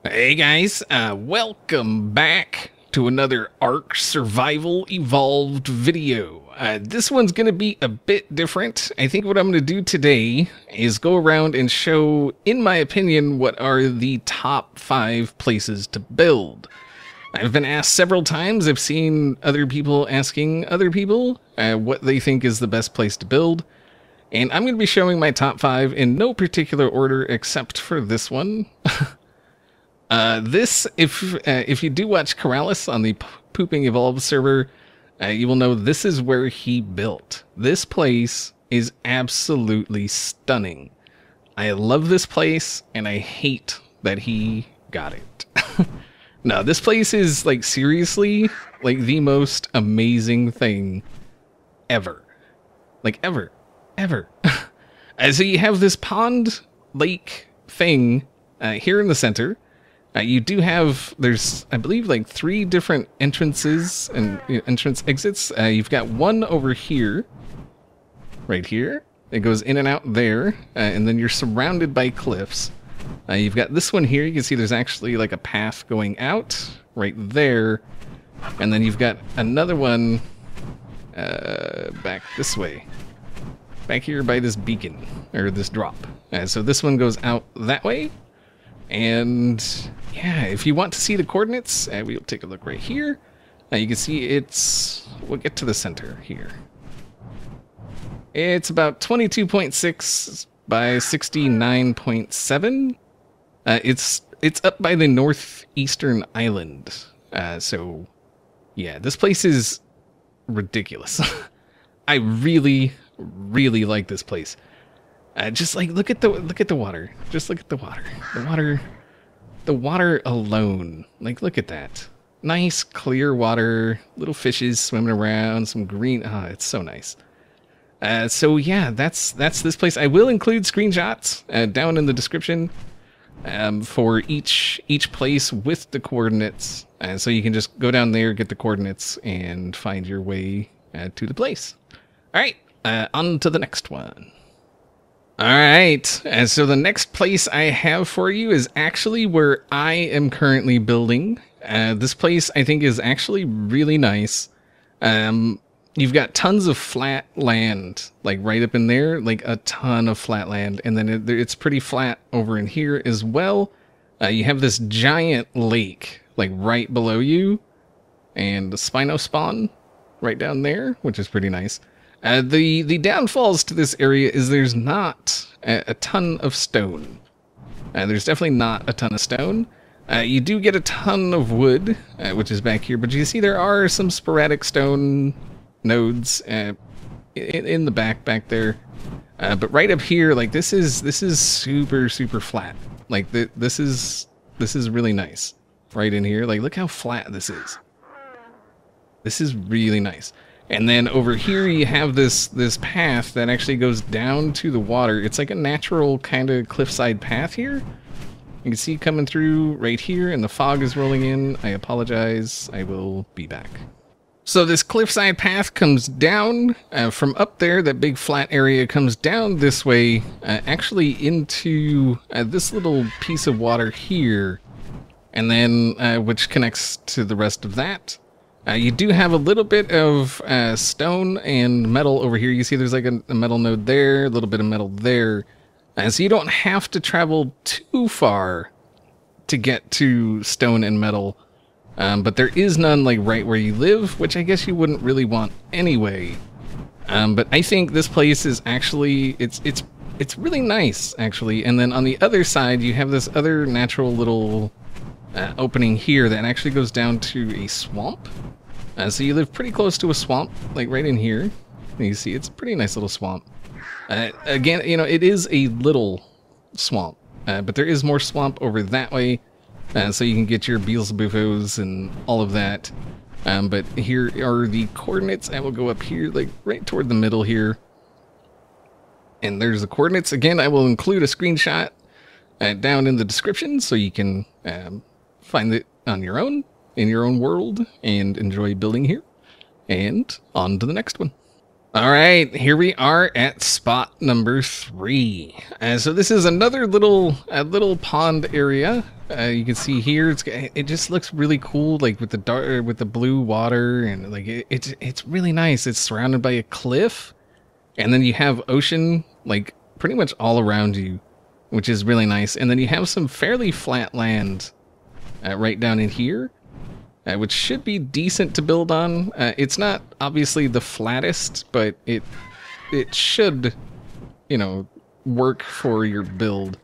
Hey guys, welcome back to another Ark Survival Evolved video. This one's going to be a bit different. I think what I'm going to do today is go around and show, in my opinion, what are the top 5 places to build. I've been asked several times, I've seen other people asking other people what they think is the best place to build. And I'm going to be showing my top 5 in no particular order except for this one. If you do watch Corrales on the Pooping Evolved server, you will know this is where he built. This place is absolutely stunning. I love this place, and I hate that he got it. No, this place is, like, seriously, like, the most amazing thing ever. Like, ever. So you have this pond lake thing here in the center. You do have, there's, I believe, like 3 different entrances and entrance exits. You've got one over here, right here. It goes in and out there, and then you're surrounded by cliffs. You've got this one here. You can see there's actually like a path going out right there. And then you've got another one back this way. Back here by this beacon, or this drop. So this one goes out that way. And yeah, if you want to see the coordinates, we'll take a look right here. You can see we'll get to the center here. It's about 22.6 by 69.7. It's up by the northeastern island. So yeah, this place is ridiculous. I really like this place. Just like look at the water. Just look at the water. The water alone. Like look at that. Nice clear water. Little fishes swimming around. Some green. It's so nice. So yeah, that's this place. I will include screenshots down in the description for each place with the coordinates. So you can just go down there, get the coordinates, and find your way to the place. All right, on to the next one. Alright, and so the next place I have for you is actually where I am currently building. This place I think is actually really nice. You've got tons of flat land, like right up in there, like a ton of flat land. And then it's pretty flat over in here as well. You have this giant lake, like right below you. And the Spinospawn right down there, which is pretty nice. The downfalls to this area is there's not a ton of stone. There's definitely not a ton of stone. You do get a ton of wood, which is back here, but you see there are some sporadic stone nodes in the back there. But right up here, like this is super flat. Like this is really nice. Right in here, like look how flat this is. This is really nice. And then over here you have this path that actually goes down to the water. It's like a natural kind of cliffside path here. You can see coming through right here, and the fog is rolling in. I apologize. I will be back. So this cliffside path comes down from up there. That big flat area comes down this way, actually into this little piece of water here, and then which connects to the rest of that. You do have a little bit of stone and metal over here. You see there's like a metal node there, a little bit of metal there. So you don't have to travel too far to get to stone and metal. But there is none like right where you live, which I guess you wouldn't really want anyway. But I think this place is actually, it's really nice actually. And then on the other side, you have this other natural little opening here that actually goes down to a swamp. So you live pretty close to a swamp, like right in here. And you see it's a pretty nice little swamp. Again, you know, it is a little swamp, but there is more swamp over that way. So you can get your Beelzebufos and all of that. But here are the coordinates. I will go up here, like right toward the middle here. And there's the coordinates. Again, I will include a screenshot down in the description so you can find it on your own, in your own world, and enjoy building here. And on to the next one. All right, here we are at spot number 3. So this is another little pond area. You can see here it just looks really cool, like with the dark, with the blue water, and like it's really nice. It's surrounded by a cliff, and then you have ocean like pretty much all around you, which is really nice. And then you have some fairly flat land right down in here. Which should be decent to build on. It's not obviously the flattest, but it should, you know, work for your build.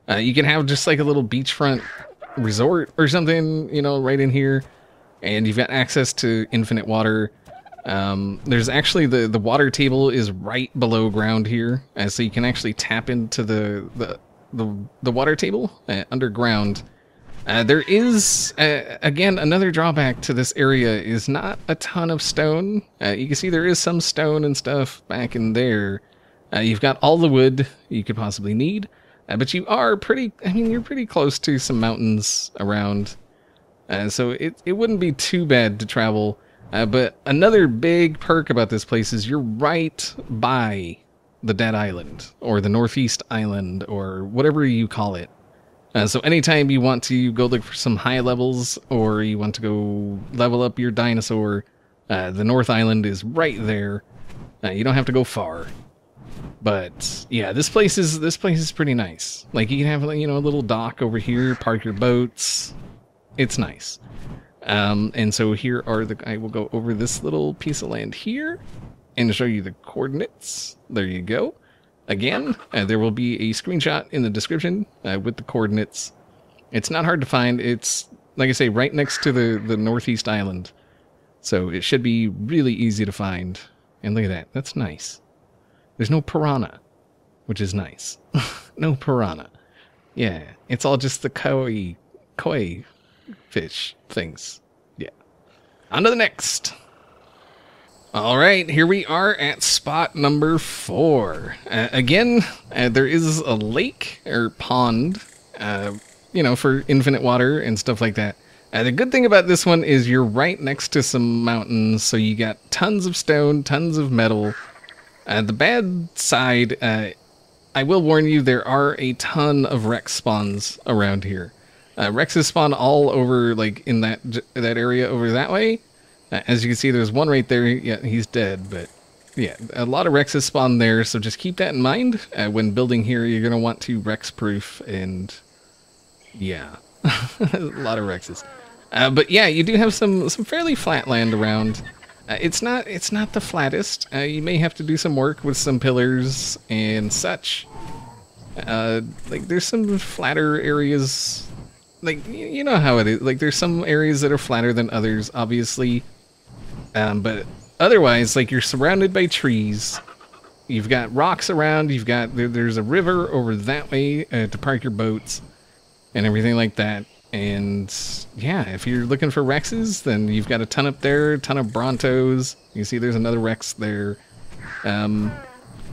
You can have just like a little beachfront resort or something, you know, right in here, and you've got access to infinite water. There's actually the water table is right below ground here, so you can actually tap into the water table underground. There is, again, another drawback to this area is not a ton of stone. You can see there is some stone and stuff back in there. You've got all the wood you could possibly need, but you are you're pretty close to some mountains around. So it wouldn't be too bad to travel. But another big perk about this place is you're right by the Dead Island, or the Northeast Island, or whatever you call it. So anytime you want to go look for some high levels, or you want to go level up your dinosaur, the North Island is right there. You don't have to go far. But yeah, this place is pretty nice. Like you can have, you know, a little dock over here, park your boats. It's nice. And so here are I will go over this little piece of land here and show you the coordinates. There you go. Again, there will be a screenshot in the description with the coordinates. It's not hard to find. It's, like I say, right next to the Northeast Island. So it should be really easy to find. And look at that. That's nice. There's no piranha, which is nice. No piranha. Yeah, it's all just the koi fish things. Yeah. On to the next. All right, here we are at spot number 4. Again, there is a lake or pond, you know, for infinite water and stuff like that. The good thing about this one is you're right next to some mountains, so you got tons of stone, tons of metal. The bad side, I will warn you, there are a ton of Rex spawns around here. Rexes spawn all over, like in that area over that way. As you can see, there's one right there. Yeah, he's dead, but yeah, a lot of Rexes spawn there, so just keep that in mind. When building here, you're going to want to Rex-proof, and yeah, a lot of Rexes. But yeah, you do have some fairly flat land around. It's not the flattest. You may have to do some work with some pillars and such. Like, there's some flatter areas. Like, you know how it is. Like, there's some areas that are flatter than others, obviously. But otherwise, like, you're surrounded by trees. You've got rocks around. There's a river over that way to park your boats and everything like that. And yeah, if you're looking for Rexes, then you've got a ton up there, a ton of Brontos. You see there's another Rex there.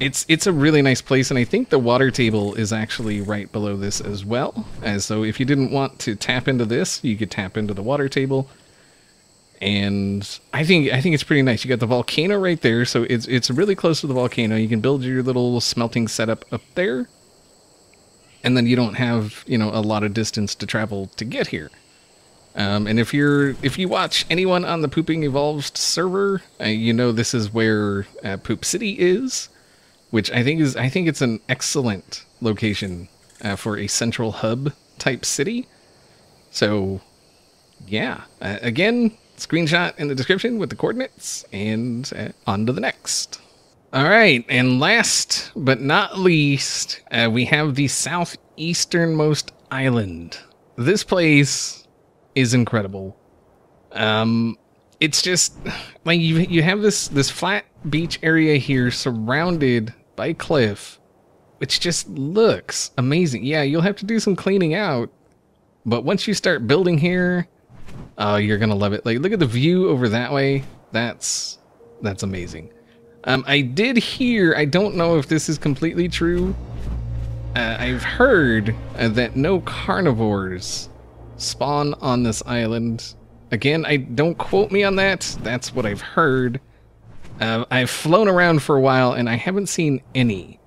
It's a really nice place, and I think the water table is actually right below this as well. So if you didn't want to tap into this, you could tap into the water table. And I think it's pretty nice. You got the volcano right there, so it's really close to the volcano. You can build your little smelting setup up there, and then you don't have, you know, a lot of distance to travel to get here. And if you watch anyone on the Pooping Evolved server, you know this is where Poop City is. Which I think it's an excellent location for a central hub type city. So, yeah. Again, screenshot in the description with the coordinates, and on to the next. All right, and last but not least, we have the southeasternmost island. This place is incredible. It's just like you have this flat beach area here surrounded by cliff, which just looks amazing. Yeah, you'll have to do some cleaning out, but once you start building here, oh, you're gonna love it. Like, look at the view over that way. That's amazing. I did hear, I don't know if this is completely true, I've heard that no carnivores spawn on this island. Again, don't quote me on that. That's what I've heard. I've flown around for a while and I haven't seen any.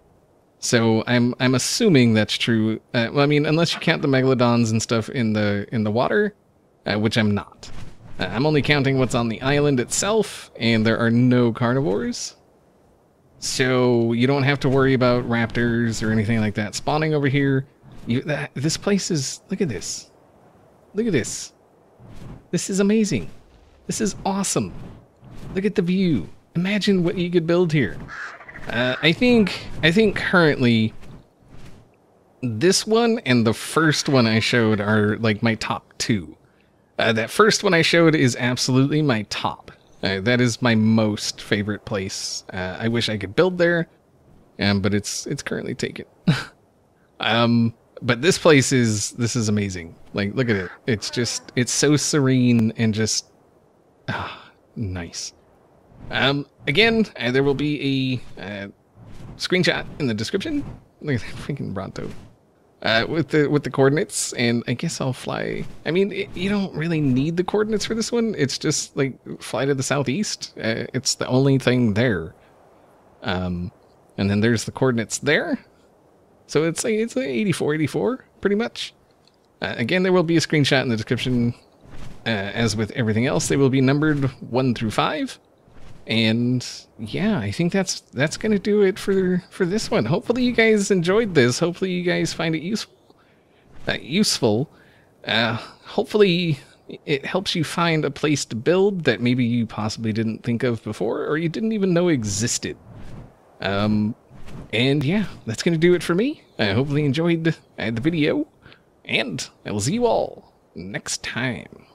So I'm assuming that's true. Well, I mean, unless you count the megalodons and stuff in the water, which I'm not. I'm only counting what's on the island itself, and there are no carnivores. So you don't have to worry about raptors or anything like that spawning over here. This place is... Look at this. Look at this. This is amazing. This is awesome. Look at the view. Imagine what you could build here. I think currently this one and the first one I showed are like my top two. That first one I showed is absolutely my top. That is my most favorite place. I wish I could build there, but it's currently taken. But this place is amazing. Like, look at it. It's so serene and just nice. Again, there will be a screenshot in the description. Look at that freaking Bronto. With the coordinates, and I guess I'll fly. I mean, you don't really need the coordinates for this one. It's just like fly to the southeast. It's the only thing there. And then there's the coordinates there. So it's like 84, pretty much. Again, there will be a screenshot in the description. As with everything else, they will be numbered 1 through 5. And yeah, I think that's gonna do it for this one. Hopefully you guys enjoyed this. Hopefully you guys find it useful. Hopefully it helps you find a place to build that maybe you possibly didn't think of before, or you didn't even know existed. And yeah, that's gonna do it for me. I hopefully enjoyed the video, and I will see you all next time.